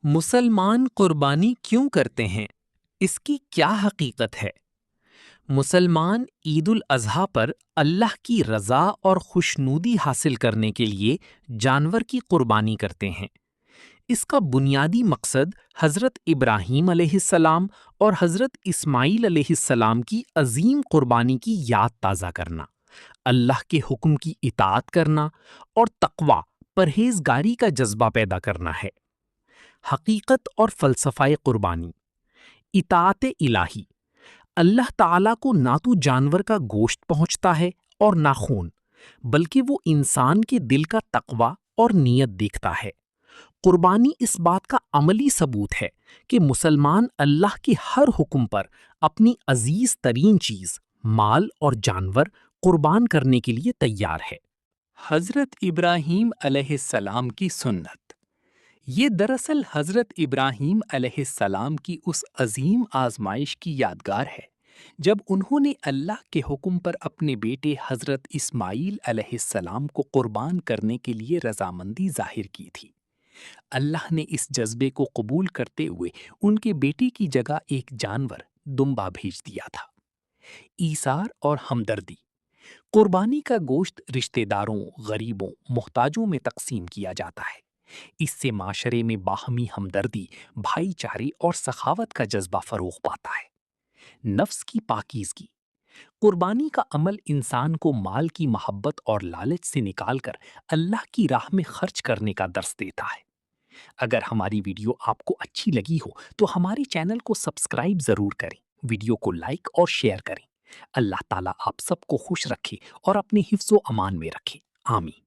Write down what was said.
مسلمان قربانی کیوں کرتے ہیں؟ اس کی کیا حقیقت ہے؟ مسلمان عید الاضحیٰ پر اللہ کی رضا اور خوشنودی حاصل کرنے کے لیے جانور کی قربانی کرتے ہیں۔ اس کا بنیادی مقصد حضرت ابراہیم علیہ السلام اور حضرت اسماعیل علیہ السلام کی عظیم قربانی کی یاد تازہ کرنا، اللہ کے حکم کی اطاعت کرنا اور تقویٰ پرہیزگاری کا جذبہ پیدا کرنا ہے۔ حقیقت اور فلسفہ قربانی۔ اطاعت الہی۔ اللہ تعالیٰ کو نہ تو جانور کا گوشت پہنچتا ہے اور نہ خون، بلکہ وہ انسان کے دل کا تقویٰ اور نیت دیکھتا ہے۔ قربانی اس بات کا عملی ثبوت ہے کہ مسلمان اللہ کے ہر حکم پر اپنی عزیز ترین چیز، مال اور جانور قربان کرنے کے لیے تیار ہے۔ حضرت ابراہیم علیہ السلام کی سنت۔ یہ دراصل حضرت ابراہیم علیہ السلام کی اس عظیم آزمائش کی یادگار ہے جب انہوں نے اللہ کے حکم پر اپنے بیٹے حضرت اسماعیل علیہ السلام کو قربان کرنے کے لیے رضامندی ظاہر کی تھی۔ اللہ نے اس جذبے کو قبول کرتے ہوئے ان کے بیٹے کی جگہ ایک جانور دمبا بھیج دیا تھا۔ ایثار اور ہمدردی۔ قربانی کا گوشت رشتہ داروں، غریبوں، محتاجوں میں تقسیم کیا جاتا ہے۔ اس سے معاشرے میں باہمی ہمدردی، بھائی چارے اور سخاوت کا جذبہ فروغ پاتا ہے۔ نفس کی پاکیزگی۔ قربانی کا عمل انسان کو مال کی محبت اور لالچ سے نکال کر اللہ کی راہ میں خرچ کرنے کا درس دیتا ہے۔ اگر ہماری ویڈیو آپ کو اچھی لگی ہو تو ہمارے چینل کو سبسکرائب ضرور کریں، ویڈیو کو لائک اور شیئر کریں۔ اللہ تعالیٰ آپ سب کو خوش رکھے اور اپنے حفظ و امان میں رکھے۔ آمین۔